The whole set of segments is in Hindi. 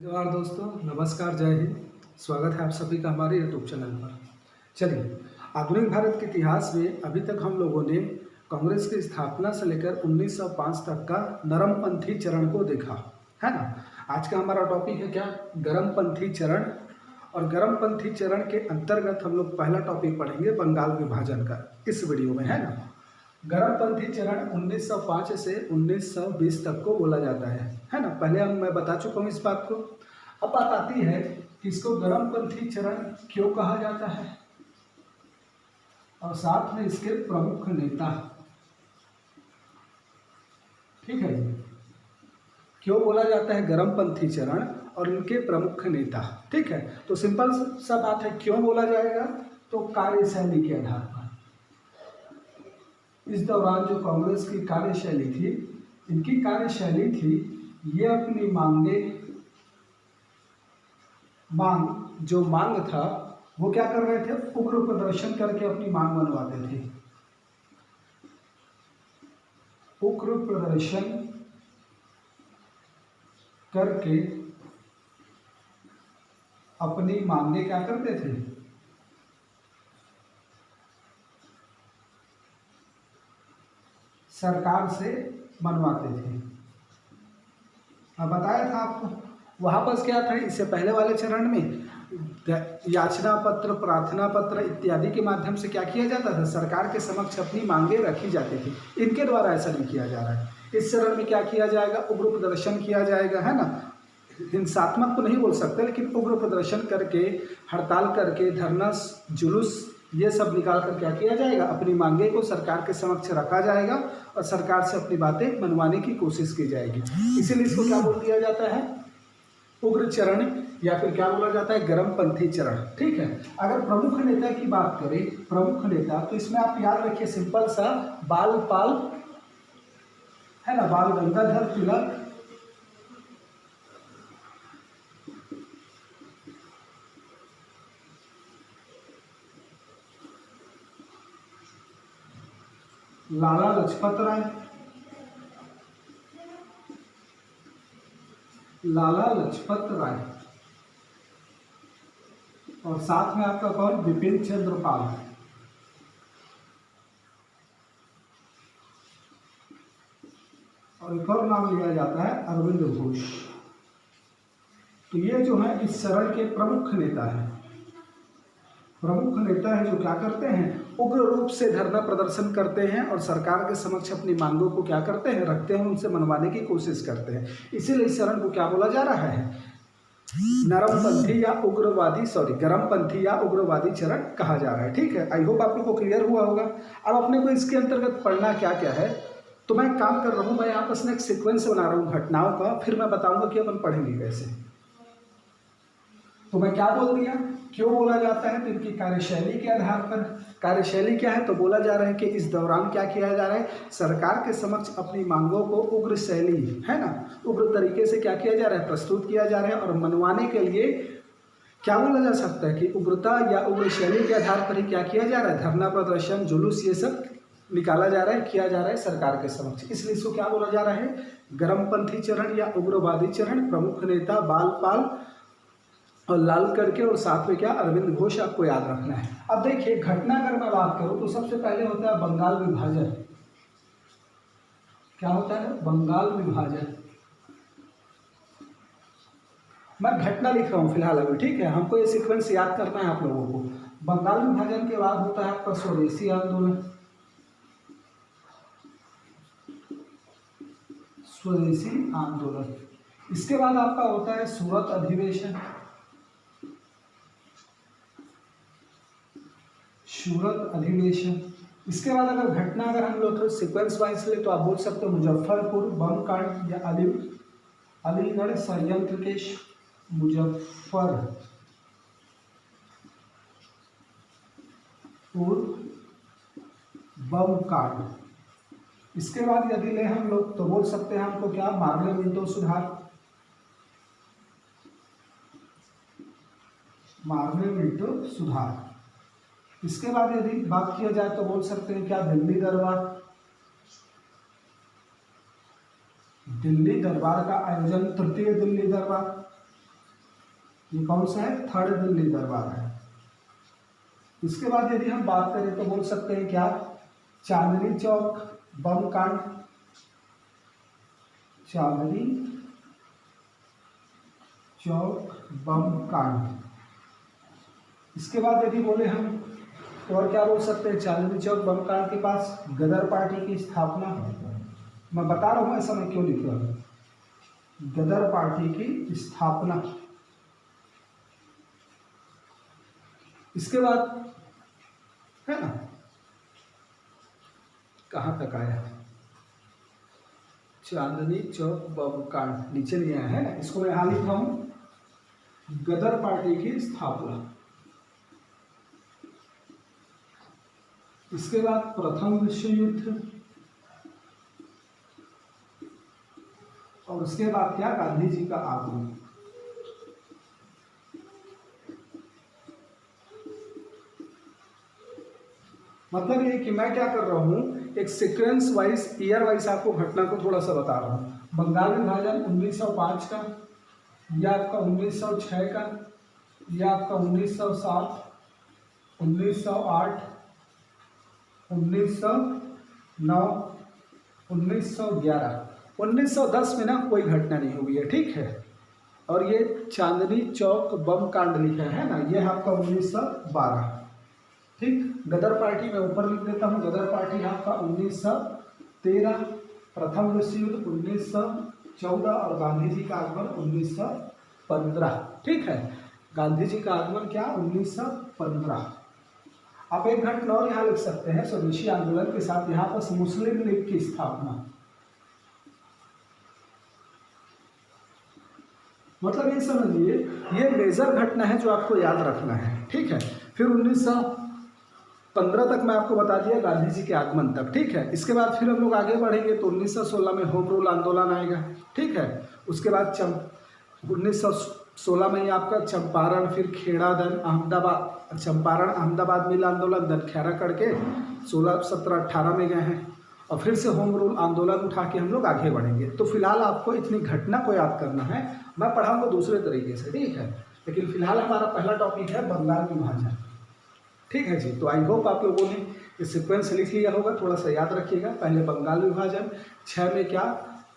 नमस्कार दोस्तों, नमस्कार, जय हिंद। स्वागत है आप सभी का हमारे यूट्यूब चैनल पर। चलिए, आधुनिक भारत के इतिहास में अभी तक हम लोगों ने कांग्रेस की स्थापना से लेकर 1905 तक का नरमपंथी चरण को देखा, है ना। आज का हमारा टॉपिक है क्या? गरमपंथी चरण। और गरमपंथी चरण के अंतर्गत हम लोग पहला टॉपिक पढ़ेंगे बंगाल विभाजन का इस वीडियो में, है ना। गरमपंथी चरण 1905 से 1920 तक को बोला जाता है ना। पहले मैं बता चुका हूँ इस बात को। अब बात आती है कि इसको गरमपंथी चरण क्यों कहा जाता है और साथ में इसके प्रमुख नेता। ठीक है, क्यों बोला जाता है गरमपंथी चरण और इनके प्रमुख नेता। ठीक है, तो सिंपल सा बात है, क्यों बोला जाएगा तो कार्यशैली के आधार पर। इस दौरान जो कांग्रेस की कार्यशैली थी, इनकी कार्यशैली थी, ये अपनी मांग था वो क्या कर रहे थे, उग्र प्रदर्शन करके अपनी मांग मनवाते थे। उग्र प्रदर्शन करके अपनी मांगे क्या करते थे, सरकार से मनवाते थे। अब बताया था आपको, वहाँ पर क्या था, इससे पहले वाले चरण में याचना पत्र, प्रार्थना पत्र इत्यादि के माध्यम से क्या किया जाता था, सरकार के समक्ष अपनी मांगे रखी जाती थी। इनके द्वारा ऐसा नहीं किया जा रहा है। इस चरण में क्या किया जाएगा, उग्र प्रदर्शन किया जाएगा, है ना। हिंसात्मक तो नहीं बोल सकते, लेकिन उग्र प्रदर्शन करके, हड़ताल करके, धरना, जुलूस, ये सब निकाल कर क्या किया जाएगा, अपनी मांगे को सरकार के समक्ष रखा जाएगा और सरकार से अपनी बातें मनवाने की कोशिश की जाएगी। इसीलिए इसको क्या बोल दिया जाता है, उग्र चरण, या फिर क्या बोला जाता है, गरमपंथी चरण। ठीक है, अगर प्रमुख नेता की बात करें, प्रमुख नेता, तो इसमें आप याद रखिए सिंपल सा, बाल पाल, है ना, बाल गंगाधर तिलक, लाला लजपत राय, लाला लजपत राय, और साथ में आपका कौन, विपिन चंद्र पाल। और एक और नाम लिया जाता है अरविंद घोष। तो ये जो है इस चरण के प्रमुख नेता हैं। प्रमुख नेता है जो क्या करते हैं, उग्र रूप से धरना प्रदर्शन करते हैं और सरकार के समक्ष अपनी मांगों को क्या करते हैं, रखते हैं, उनसे मनवाने की कोशिश करते हैं। इसीलिए इस चरण को क्या बोला जा रहा है, नरमपंथी या उग्रवादी, गरमपंथी या उग्रवादी चरण कहा जा रहा है। ठीक है, आई होप आप लोग को क्लियर हुआ होगा। अब अपने को इसके अंतर्गत पढ़ना क्या क्या है, तो मैं काम कर रहा हूँ, मैं आपस में एक सीक्वेंस बना रहा हूँ घटनाओं का, फिर मैं बताऊंगा कि अपन पढ़ेंगे कैसे। तो मैं क्या बोल दिया, क्यों बोला जाता है, तो इनकी कार्यशैली के आधार पर। कार्यशैली क्या है, तो बोला जा रहा है कि इस दौरान क्या किया जा रहा है, सरकार के समक्ष अपनी मांगों को उग्र शैली, है ना, उग्र तरीके से क्या किया जा रहा है, प्रस्तुत किया जा रहा है। और मनवाने के लिए क्या बोला जा सकता है कि उग्रता या उग्र शैली के आधार पर ही क्या किया जा रहा है, धरना प्रदर्शन, जुलूस, ये सब निकाला जा रहा है, किया जा रहा है सरकार के समक्ष। इसलिए इसको क्या बोला जा रहा है, गरमपंथी चरण या उग्रवादी चरण। प्रमुख नेता बाल पाल और लाल करके, और साथ में क्या, अरविंद घोष, आपको याद रखना है। अब देखिए, घटना अगर मैं बात करूं तो सबसे पहले होता है बंगाल विभाजन। क्या होता है, बंगाल विभाजन। मैं घटना लिख रहा हूं फिलहाल अभी, ठीक है, हमको ये सीक्वेंस याद करना है आप लोगों को। बंगाल विभाजन के बाद होता है आपका स्वदेशी आंदोलन, स्वदेशी आंदोलन। इसके बाद आपका होता है सूरत अधिवेशन, सूरत अधिवेशन। इसके बाद अगर घटना, अगर हम लोग सीक्वेंस वाइज ले तो आप बोल सकते हो मुजफ्फरपुर बम कांड या अलीगढ़ षड्यंत्र केस, मुजफ्फरपुर बम कांड। इसके बाद यदि ले हम लोग तो बोल सकते हैं हमको क्या, मार्ले मिंटो सुधार, मार्ले मिंटो सुधार। इसके बाद यदि बात किया जाए तो बोल सकते हैं क्या, दिल्ली दरबार, दिल्ली दरबार का आयोजन, तृतीय दिल्ली दरबार। ये कौन सा है? थर्ड दिल्ली दरबार है। इसके बाद यदि हम बात करें तो बोल सकते हैं क्या? चांदनी चौक बम कांड, चांदनी चौक बम कांड। इसके बाद यदि बोले हम तो और क्या बोल सकते हैं? चांदनी चौक बम कांड के पास गदर पार्टी की स्थापना। मैं बता रहा हूँ ऐसा मैं क्यों लिख रहा हूँ, गदर पार्टी की स्थापना। इसके बाद है ना, कहाँ तक आया? चांदनी चौक बम कांड नीचे नहीं आया है ना, इसको मैं यहां लिखा हूं, गदर पार्टी की स्थापना। इसके बाद प्रथम विश्व युद्ध, और उसके बाद क्या? गांधी जी का आगमन। मतलब ये कि मैं क्या कर रहा हूँ, एक सीक्वेंस वाइज ईयर वाइज आपको घटना को थोड़ा सा बता रहा हूँ। बंगाल विभाजन 1905 का, यह आपका 1906 का, यह आपका 1907, 1908, 1909, 1911, 1910 में ना कोई घटना नहीं हुई है, ठीक है। और ये चांदनी चौक बम कांड लिखा है ना, ये आपका 1912, ठीक। गदर पार्टी मैं ऊपर लिख देता हूँ, गदर पार्टी आपका 1913, प्रथम विश्व युद्ध 1914 और गांधी जी का आगमन 1915, ठीक है। गांधी जी का आगमन क्या? 1915। आप एक घटना और यहाँ लिख सकते हैं, स्वदेशी आंदोलन के साथ यहाँ पर मुस्लिम लीग की स्थापना। मतलब ये समझिए, ये मेजर घटना है जो आपको याद रखना है, ठीक है। फिर 1915 तक मैं आपको बता दिया, गांधी जी के आगमन तक, ठीक है। इसके बाद फिर हम लोग आगे बढ़ेंगे तो 1916 में होम रूल आंदोलन आएगा, ठीक है। उसके बाद 1916 में ही आपका चंपारण, फिर खेड़ा, देन अहमदाबाद, चंपारण अहमदाबाद मिल आंदोलन, देन खैरा करके 16, 17, 18 में गए हैं, और फिर से होम रूल आंदोलन उठा के हम लोग आगे बढ़ेंगे। तो फिलहाल आपको इतनी घटना को याद करना है, मैं पढ़ाऊंगा दूसरे तरीके से, ठीक है। लेकिन फिलहाल हमारा पहला टॉपिक है बंगाल विभाजन, ठीक है जी। तो आई होप आप लोगों ने ये सीक्वेंस लिख लिया होगा, थोड़ा सा याद रखिएगा। पहले बंगाल विभाजन, 6 में क्या?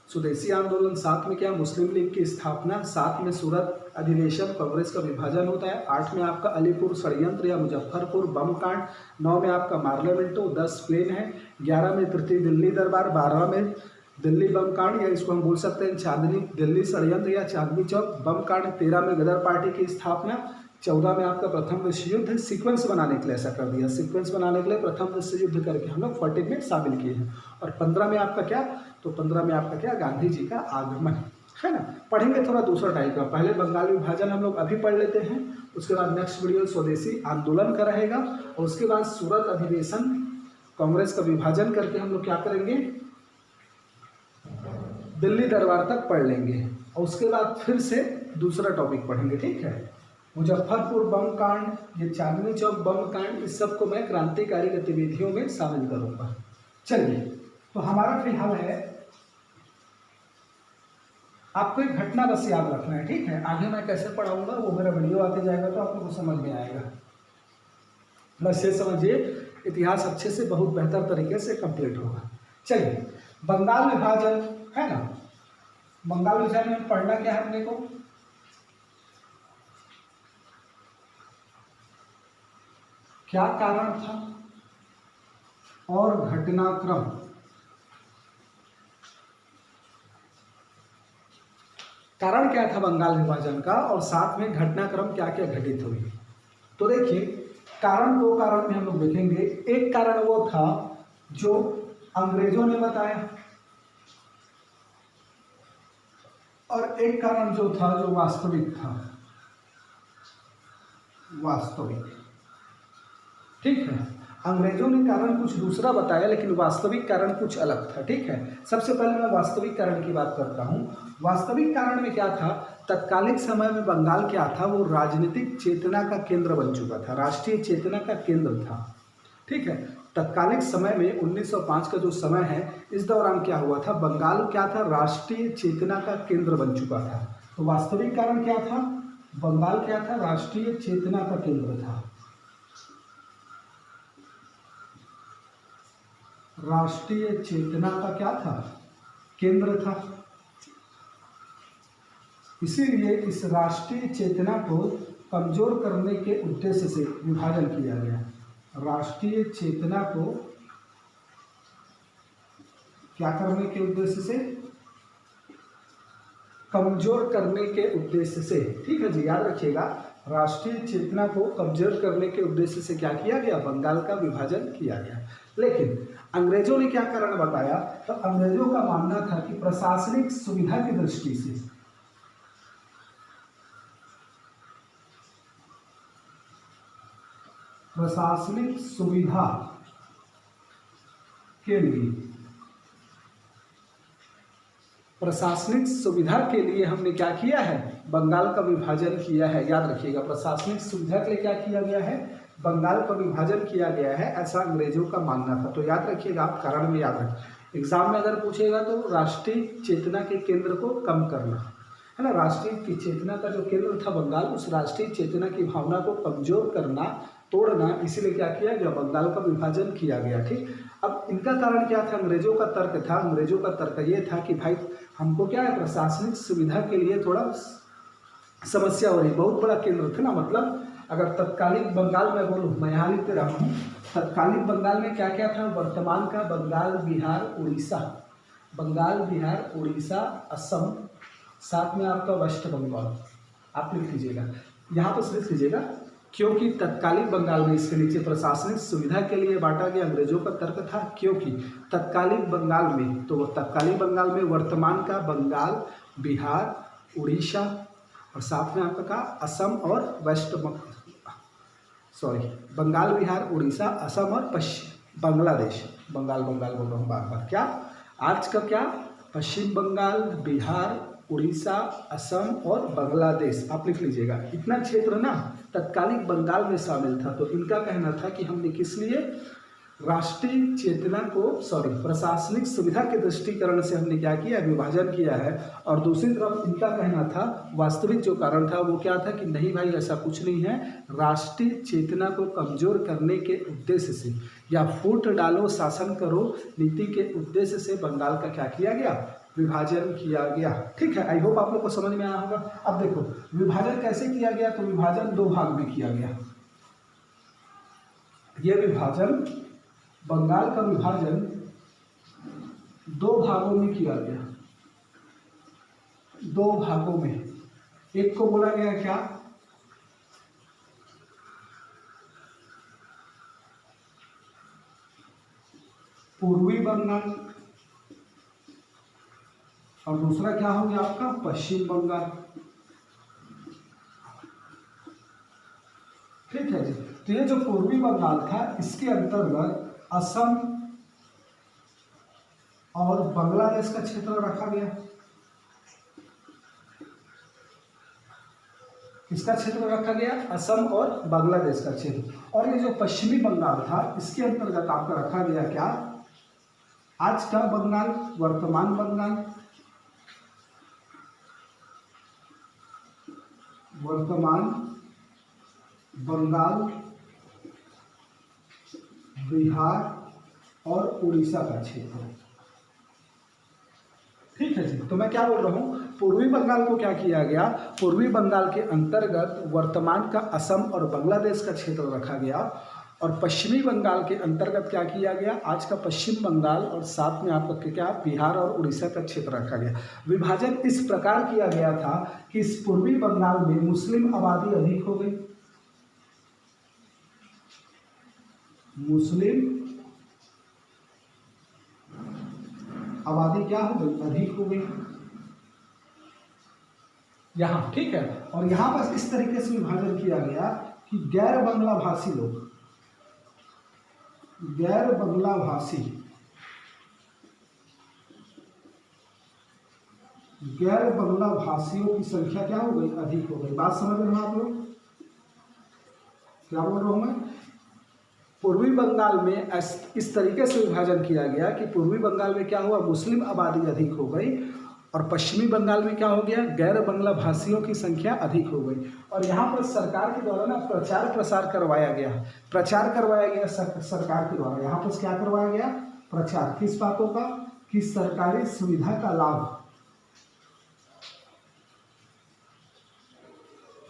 स्वदेशी आंदोलन, 7 में क्या? मुस्लिम लीग की स्थापना, 7 में सूरत अधिवेशन, कांग्रेस का विभाजन होता है, 8 में आपका अलीपुर षड्यंत्र या मुजफ्फरपुर बम कांड, 9 में आपका मार्लेमेंटो, 10 प्लेन है, 11 में तृतीय दिल्ली दरबार, 12 में दिल्ली बम कांड या इसको हम बोल सकते हैं चांदनी दिल्ली षड्यंत्र या चांदनी चौक बम कांड, 13 में गदर पार्टी की स्थापना, 14 में आपका प्रथम विश्व युद्ध। सीक्वेंस बनाने के लिए ऐसा कर दिया, सीक्वेंस बनाने के लिए प्रथम विश्व युद्ध करके हम लोग 40 में शामिल किए हैं। और 15 में आपका क्या? तो 15 में आपका क्या? गांधी जी का आगमन, है ना। पढ़ेंगे थोड़ा दूसरा टाइप का, पहले बंगाल विभाजन हम लोग अभी पढ़ लेते हैं, उसके बाद नेक्स्ट वीडियो स्वदेशी आंदोलन का रहेगा, और उसके बाद सूरत अधिवेशन, कांग्रेस का विभाजन करके हम लोग क्या करेंगे? दिल्ली दरबार तक पढ़ लेंगे, और उसके बाद फिर से दूसरा टॉपिक पढ़ेंगे, ठीक है। मुजफ्फरपुर बम कांड, ये चांदनी चौक बम कांड, इस सब को मैं क्रांतिकारी गतिविधियों में शामिल करूंगा। चलिए, तो हमारा फिलहाल है, आपको एक घटना बस याद रखना है, ठीक है। आगे मैं कैसे पढ़ाऊंगा वो मेरा वीडियो आते जाएगा तो आप लोगों को समझ में आएगा। बस ये समझिए, इतिहास अच्छे से बहुत बेहतर तरीके से कंप्लीट होगा। चलिए, बंगाल विभाजन है ना, बंगाल विभाजन में पढ़ना क्या है अपने को? क्या कारण था और घटनाक्रम, कारण क्या था बंगाल विभाजन का, और साथ में घटनाक्रम क्या क्या घटित हुई। तो देखिए, कारण, 2 कारण में हम लोग देखेंगे। एक कारण वो था जो अंग्रेजों ने बताया, और एक कारण जो था जो वास्तविक था, वास्तविक, ठीक है। अंग्रेजों ने कारण कुछ दूसरा बताया, लेकिन वास्तविक कारण कुछ अलग था, ठीक है। सबसे पहले मैं वास्तविक कारण की बात करता हूँ। वास्तविक कारण में क्या था? तत्कालिक समय में बंगाल क्या था? वो राजनीतिक चेतना का केंद्र बन चुका था, राष्ट्रीय चेतना का केंद्र था, ठीक है। तत्कालिक समय में 1905 का जो समय है, इस दौरान क्या हुआ था? बंगाल क्या था? राष्ट्रीय चेतना का केंद्र बन चुका था। तो वास्तविक कारण क्या था? बंगाल क्या था, राष्ट्रीय चेतना का केंद्र था, राष्ट्रीय चेतना का क्या था, केंद्र था। इसीलिए इस राष्ट्रीय चेतना को कमजोर करने के उद्देश्य से विभाजन किया गया। राष्ट्रीय चेतना को क्या करने के उद्देश्य से, कमजोर करने के उद्देश्य से। ठीक है जी, याद रखिएगा, राष्ट्रीय चेतना को कमजोर करने के उद्देश्य से क्या किया गया, बंगाल का विभाजन किया गया। लेकिन अंग्रेजों ने क्या कारण बताया, तो अंग्रेजों का मानना था कि प्रशासनिक सुविधा की दृष्टि से, प्रशासनिक सुविधा के लिए, प्रशासनिक सुविधा के लिए हमने क्या किया है, बंगाल का विभाजन किया है। याद रखिएगा, प्रशासनिक सुविधा के लिए क्या किया गया है, बंगाल का विभाजन किया गया है, ऐसा अंग्रेजों का मानना था। तो याद रखिएगा, आप कारण में याद रखें, एग्जाम में अगर पूछेगा तो राष्ट्रीय चेतना के केंद्र को कम करना है ना, राष्ट्रीय चेतना का जो केंद्र था बंगाल, उस राष्ट्रीय चेतना की भावना को कमजोर करना, तोड़ना, इसीलिए क्या किया गया, बंगाल का विभाजन किया गया। ठीक, अब इनका कारण क्या था, अंग्रेजों का तर्क था, अंग्रेजों का तर्क ये था कि भाई हमको क्या है, प्रशासनिक सुविधा के लिए थोड़ा समस्या हो रही, बहुत बड़ा केंद्र था ना, मतलब अगर तत्कालीन बंगाल में बोलूँ, मैं यहाँ लिखते रहा हूँ, तत्कालीन बंगाल में क्या क्या था, वर्तमान का बंगाल, बिहार, उड़ीसा, बंगाल, बिहार, उड़ीसा, असम, साथ में आपका वेस्ट बंगाल, आप लिख लीजिएगा, यहाँ पर लिख लीजिएगा, क्योंकि तत्कालीन बंगाल में, इसके नीचे प्रशासनिक सुविधा के लिए बांटा गया, अंग्रेजों का तर्क था, क्योंकि तत्कालीन बंगाल में, तो तत्कालीन बंगाल में वर्तमान का बंगाल, बिहार, उड़ीसा और साथ में आपका असम और वेस्ट बंगाल, बिहार, उड़ीसा, असम और पश्चिम बांग्लादेश, बंगाल बोल रहा हूँ बार बार, क्या आज का क्या, पश्चिम बंगाल, बिहार, उड़ीसा, असम और बांग्लादेश, आप लिख लीजिएगा, इतना क्षेत्र ना तत्कालीन बंगाल में शामिल था। तो इनका कहना था कि हमने किस लिए, राष्ट्रीय चेतना को प्रशासनिक सुविधा के दृष्टिकरण से हमने क्या किया, विभाजन किया है। और दूसरी तरफ इनका कहना था, वास्तविक जो कारण था वो क्या था कि नहीं भाई ऐसा कुछ नहीं है, राष्ट्रीय चेतना को कमजोर करने के उद्देश्य से या फूट डालो शासन करो नीति के उद्देश्य से बंगाल का क्या किया गया, विभाजन किया गया। ठीक है, आई होप आप लोग को समझ में आया होगा। अब देखो विभाजन कैसे किया गया, तो विभाजन दो भाग में किया गया। यह विभाजन, बंगाल का विभाजन दो भागों में किया गया, दो भागों में। एक को बोला गया क्या, पूर्वी बंगाल, और दूसरा क्या हो गया आपका, पश्चिम बंगाल। ठीक है जी, तो ये जो पूर्वी बंगाल था, इसके अंतर्गत असम और बांग्लादेश का क्षेत्र रखा गया। किसका क्षेत्र रखा गया, असम और बांग्लादेश का क्षेत्र। और ये जो पश्चिमी बंगाल था, इसके अंतर्गत आपका रखा गया क्या, आज का बंगाल, वर्तमान बंगाल, वर्तमान बंगाल, बिहार और उड़ीसा का क्षेत्र। ठीक है जी, तो मैं क्या बोल रहा हूँ, पूर्वी बंगाल को क्या किया गया, पूर्वी बंगाल के अंतर्गत वर्तमान का असम और बांग्लादेश का क्षेत्र रखा गया, और पश्चिमी बंगाल के अंतर्गत क्या किया गया, आज का पश्चिम बंगाल और साथ में आपका क्या, बिहार और उड़ीसा का क्षेत्र रखा गया। विभाजन इस प्रकार किया गया था कि इस पूर्वी बंगाल में मुस्लिम आबादी अधिक हो गई, मुस्लिम आबादी क्या हो गई, अधिक हो गई यहाँ। ठीक है, और यहाँ पर इस तरीके से विभाजन किया गया कि गैर बंगला भाषी लोग, गैर बंगला भाषी, गैर बंगला भाषियों की संख्या क्या हो गई, अधिक हो गई। बात समझ रहे हो आप लोग, क्या बोल रहा हूं मैं, पूर्वी बंगाल में इस तरीके से विभाजन किया गया कि पूर्वी बंगाल में क्या हुआ, मुस्लिम आबादी अधिक हो गई, और पश्चिमी बंगाल में क्या हो गया, गैर बंगला भाषियों की संख्या अधिक हो गई। और यहाँ पर सरकार के द्वारा ना प्रचार प्रसार करवाया गया, प्रचार करवाया गया सरकार के द्वारा। यहाँ पर क्या करवाया गया, प्रचार, किस बातों का, कि सरकारी सुविधा का लाभ,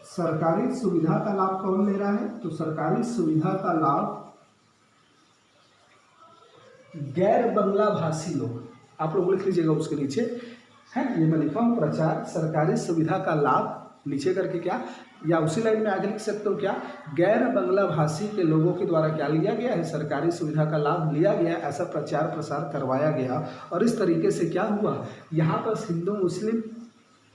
सरकारी सुविधा का लाभ कौन ले रहा है, तो सरकारी सुविधा का लाभ गैर बंगला भाषी लोग। आप लोग लिख लीजिएगा उसके नीचे, है ये मैं लिखा हूँ, प्रचार सरकारी सुविधा का लाभ, नीचे करके क्या, या उसी लाइन में आगे लिख सकते हो क्या, गैर बंगला भाषी के लोगों के द्वारा क्या लिया गया है, सरकारी सुविधा का लाभ लिया गया, ऐसा प्रचार प्रसार करवाया गया। और इस तरीके से क्या हुआ, यहाँ पर हिंदू मुस्लिम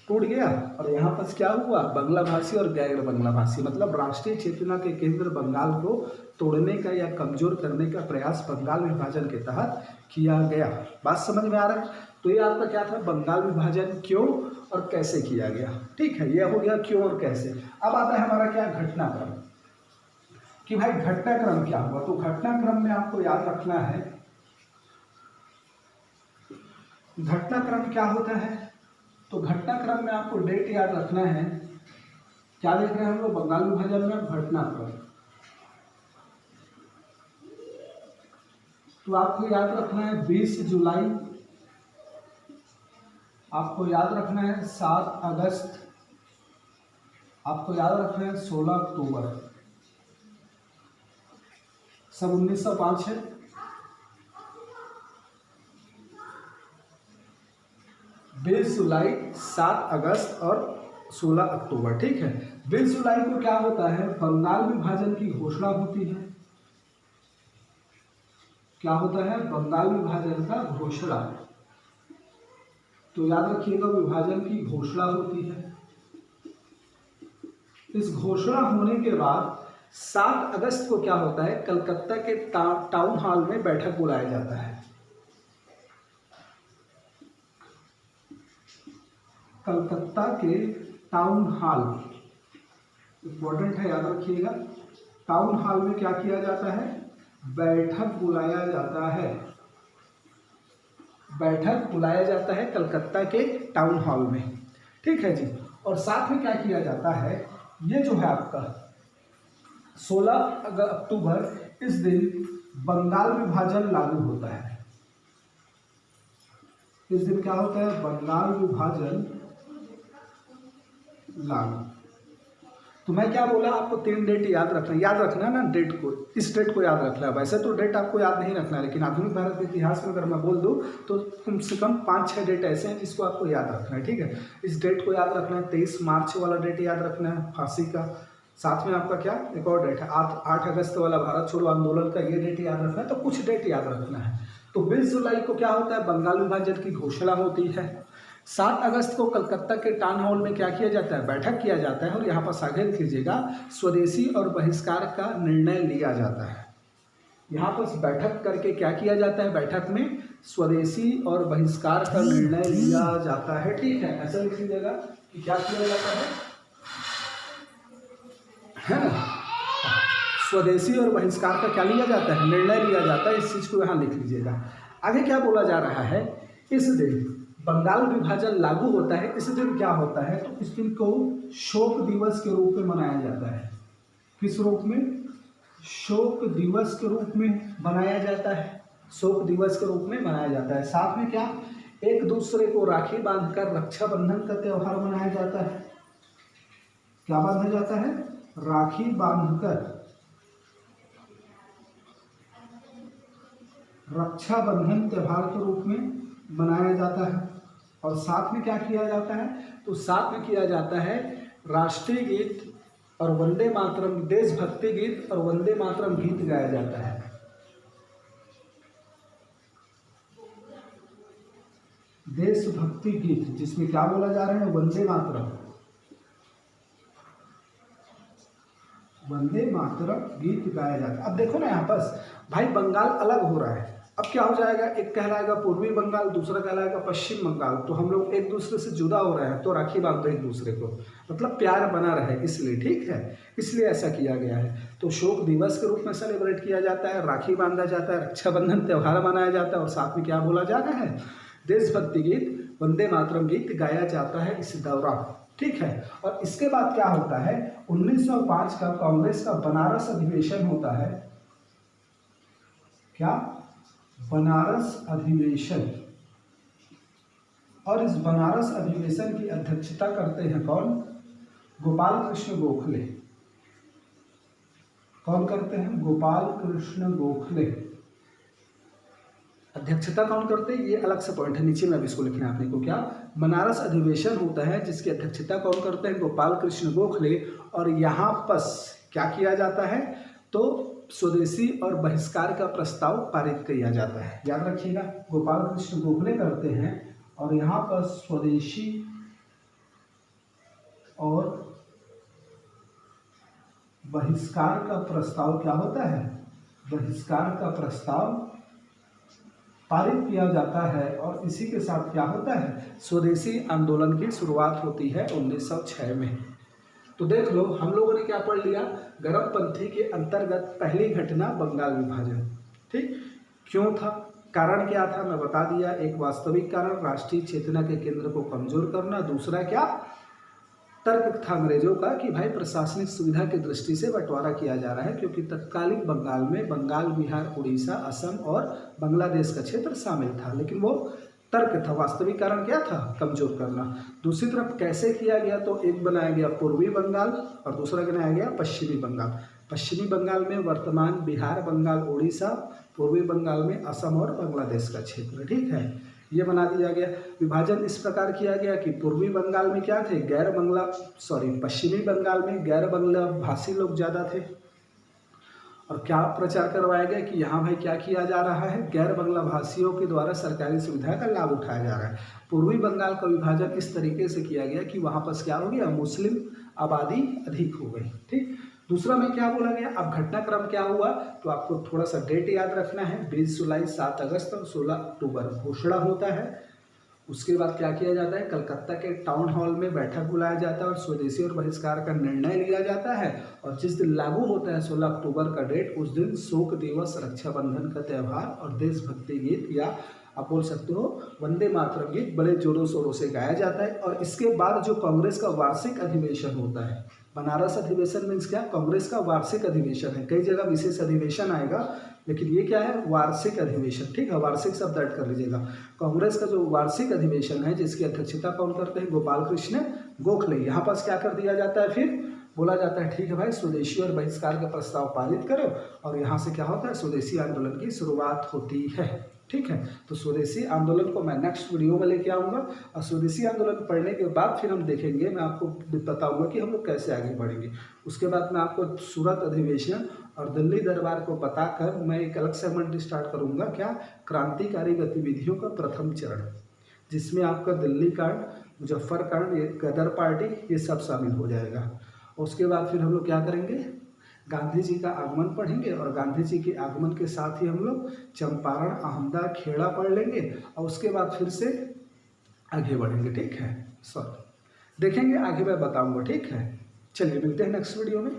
टूट गया और यहाँ पर क्या हुआ, बंगला भाषी और गैर बंगला भाषी, मतलब राष्ट्रीय चेतना के केंद्र बंगाल को तोड़ने का या कमजोर करने का प्रयास बंगाल विभाजन के तहत किया गया। बात समझ में आ रहा है। तो ये आपका क्या था, बंगाल विभाजन क्यों और कैसे किया गया। ठीक है, ये हो गया क्यों और कैसे। अब आता है हमारा क्या, घटनाक्रम, कि भाई घटनाक्रम क्या हुआ। तो घटनाक्रम में आपको याद रखना है, घटनाक्रम क्या होता है, तो घटनाक्रम में आपको डेट याद रखना है। क्या देख रहे हैं हम लोग, बंगाल विभाजन में घटनाक्रम। तो आपको याद रखना है 20 जुलाई, आपको याद रखना है 7 अगस्त, आपको याद रखना है 16 अक्टूबर, सब 1905 है। 20 जुलाई, 7 अगस्त और 16 अक्टूबर। ठीक है, 20 जुलाई को क्या होता है, बंगाल विभाजन की घोषणा होती है। क्या होता है, बंगाल विभाजन का घोषणा। तो याद रखिएगा, विभाजन की घोषणा होती है। इस घोषणा होने के बाद 7 अगस्त को क्या होता है, कलकत्ता के टाउन हॉल में बैठक बुलाया जाता है। कलकत्ता के टाउन हॉल, इंपॉर्टेंट है, याद रखिएगा। टाउन हॉल में क्या किया जाता है, बैठक बुलाया जाता है, बैठक बुलाया जाता है कलकत्ता के टाउन हॉल में। ठीक है जी। और साथ में क्या किया जाता है, ये जो है आपका 16 अक्टूबर, इस दिन बंगाल विभाजन लागू होता है। इस दिन क्या होता है, बंगाल विभाजन लागू। तो मैं क्या बोला आपको, 3 डेट याद रखना ना, डेट को, इस डेट को याद रखना है। वैसे तो डेट आपको याद नहीं रखना है, लेकिन आधुनिक भारत के इतिहास में अगर मैं बोल दूं तो कम से कम 5-6 डेट ऐसे हैं जिसको आपको याद रखना है। ठीक है, इस डेट को याद रखना है, 23 मार्च वाला डेट याद रखना है फांसी का। साथ में आपका क्या, एक और डेट है 8 अगस्त वाला भारत छोड़ो आंदोलन का, ये डेट याद रखना है। तो कुछ डेट याद रखना है। तो 20 जुलाई को क्या होता है, बंगाल विभाजन की घोषणा होती है। 7 अगस्त को कलकत्ता के टाउन हॉल में क्या किया जाता है, बैठक किया जाता है। और यहाँ पर आगे लिख लीजिएगा, स्वदेशी और बहिष्कार का निर्णय लिया जाता है। यहाँ पर बैठक करके क्या किया जाता है, बैठक में स्वदेशी और बहिष्कार का निर्णय लिया जाता है। ठीक है, ऐसा लिख लीजिएगा कि क्या किया जाता है ना, स्वदेशी और बहिष्कार का क्या लिया जाता है, निर्णय लिया जाता है। इस चीज को यहाँ लिख लीजिएगा। आगे क्या बोला जा रहा है, इस दिन बंगाल विभाजन लागू होता है। इस दिन क्या होता है, तो इस दिन को शोक दिवस के रूप में मनाया जाता है। किस रूप में, शोक दिवस के रूप में मनाया जाता है, शोक दिवस के रूप में मनाया जाता है। साथ में क्या, एक दूसरे को राखी बांधकर रक्षाबंधन का त्यौहार मनाया जाता है। क्या बांधा जाता है, राखी बांधकर रक्षाबंधन त्यौहार के रूप में मनाया जाता है। और साथ में क्या किया जाता है, तो साथ में किया जाता है राष्ट्रीय गीत और वंदे मातरम, देशभक्ति गीत और वंदे मातरम गीत गाया जाता है। देशभक्ति गीत, जिसमें क्या बोला जा रहा है, वंदे मातरम, वंदे मातरम गीत गाया जाता है। अब देखो ना यहाँ पर भाई, बंगाल अलग हो रहा है। अब क्या हो जाएगा, एक कहलाएगा पूर्वी बंगाल, दूसरा कहलाएगा पश्चिम बंगाल। तो हम लोग एक दूसरे से जुदा हो रहे हैं, तो राखी बांध दो एक दूसरे को, मतलब प्यार बना रहे इसलिए। ठीक है, इसलिए ऐसा किया गया है। तो शोक दिवस के रूप में सेलिब्रेट किया जाता है, राखी बांधा जाता है, रक्षाबंधन त्यौहार मनाया जाता है। और साथ में क्या बोला जा रहा है, देशभक्ति गीत वंदे मातरम गीत गाया जाता है इस दौरान, ठीक है। और इसके बाद क्या होता है, 1905 का कांग्रेस का बनारस अधिवेशन होता है। क्या? बनारस अधिवेशन। और इस बनारस अधिवेशन की अध्यक्षता करते हैं कौन? गोपाल कृष्ण गोखले। कौन करते हैं? गोपाल कृष्ण गोखले। अध्यक्षता कौन करते हैं, ये अलग से पॉइंट है, नीचे में अब इसको लिखना है आपने को। क्या? बनारस अधिवेशन होता है जिसकी अध्यक्षता कौन करते हैं? गोपाल कृष्ण गोखले। और यहाँ पर क्या किया जाता है, तो स्वदेशी और बहिष्कार का प्रस्ताव पारित किया जाता है। याद रखिएगा, गोपाल कृष्ण गोखले करते हैं और यहाँ पर स्वदेशी और बहिष्कार का प्रस्ताव क्या होता है? बहिष्कार का प्रस्ताव पारित किया जाता है। और इसी के साथ क्या होता है, स्वदेशी आंदोलन की शुरुआत होती है 1906 में। तो देख लो, हम लोगों ने क्या पढ़ लिया, गर्मपंथी के अंतर्गत पहली घटना बंगाल विभाजन, ठीक। क्यों था, कारण क्या था, मैं बता दिया। एक वास्तविक कारण राष्ट्रीय चेतना के केंद्र को कमजोर करना। दूसरा क्या, तर्क था अंग्रेजों का कि भाई प्रशासनिक सुविधा की दृष्टि से बंटवारा किया जा रहा है, क्योंकि तत्कालीन बंगाल में बंगाल, बिहार, उड़ीसा, असम और बांग्लादेश का क्षेत्र शामिल था। लेकिन वो तर्क था, वास्तविक कारण क्या था, कमजोर करना। दूसरी तरफ कैसे किया गया, तो एक बनाया गया पूर्वी बंगाल और दूसरा बनाया गया पश्चिमी बंगाल। पश्चिमी बंगाल में वर्तमान बिहार, बंगाल, उड़ीसा, पूर्वी बंगाल में असम और बांग्लादेश का क्षेत्र, ठीक है, ये बना दिया गया। विभाजन इस प्रकार किया गया कि पूर्वी बंगाल में क्या थे, पश्चिमी बंगाल में गैर बंगला भाषी लोग ज़्यादा थे। और क्या प्रचार करवाया गया कि यहाँ भाई क्या किया जा रहा है, गैर बंगला भाषियों के द्वारा सरकारी सुविधा का लाभ उठाया जा रहा है। पूर्वी बंगाल का विभाजन इस तरीके से किया गया कि वहाँ पर क्या हो गया, मुस्लिम आबादी अधिक हो गई, ठीक। दूसरा में क्या बोला गया, अब घटनाक्रम क्या हुआ, तो आपको थोड़ा सा डेट याद रखना है, 20 जुलाई, 7 अगस्त और 16 अक्टूबर घोषणा होता है। उसके बाद क्या किया जाता है, कलकत्ता के टाउन हॉल में बैठक बुलाया जाता है और स्वदेशी और बहिष्कार का निर्णय लिया जाता है। और जिस दिन लागू होता है 16 अक्टूबर का डेट, उस दिन शोक दिवस, रक्षाबंधन का त्यौहार और देशभक्ति गीत या आप बोल सकते हो वंदे मातरम गीत बड़े जोरों शोरों से गाया जाता है। और इसके बाद जो कांग्रेस का वार्षिक अधिवेशन होता है, बनारस अधिवेशन मीन्स क्या, कांग्रेस का वार्षिक अधिवेशन है। कई जगह विशेष अधिवेशन आएगा, लेकिन ये क्या है, वार्षिक अधिवेशन, ठीक है, वार्षिक शब्द ऐड कर लीजिएगा। कांग्रेस का जो वार्षिक अधिवेशन है जिसकी अध्यक्षता कौन करते हैं, गोपाल कृष्ण गोखले। यहाँ पर क्या कर दिया जाता है, फिर बोला जाता है ठीक है भाई, स्वदेशी और बहिष्कार का प्रस्ताव पारित करो। और यहाँ से क्या होता है, स्वदेशी आंदोलन की शुरुआत होती है, ठीक है। तो स्वदेशी आंदोलन को मैं नेक्स्ट वीडियो में लेके आऊँगा। और स्वदेशी आंदोलन पढ़ने के बाद फिर हम देखेंगे, मैं आपको बताऊंगा कि हम लोग कैसे आगे बढ़ेंगे। उसके बाद मैं आपको सूरत अधिवेशन और दिल्ली दरबार को बताकर मैं एक अलग सेगमेंट स्टार्ट करूंगा, क्या, क्रांतिकारी गतिविधियों का प्रथम चरण, जिसमें आपका दिल्ली कांड, मुजफ्फर कांड, ये गदर पार्टी, ये सब शामिल हो जाएगा। उसके बाद फिर हम लोग क्या करेंगे, गांधी जी का आगमन पढ़ेंगे और गांधी जी के आगमन के साथ ही हम लोग चंपारण, अहमदा, खेड़ा पढ़ लेंगे और उसके बाद फिर से आगे बढ़ेंगे, ठीक है। सॉरी, देखेंगे आगे, मैं बताऊंगा, ठीक है। चलिए मिलते हैं नेक्स्ट वीडियो में।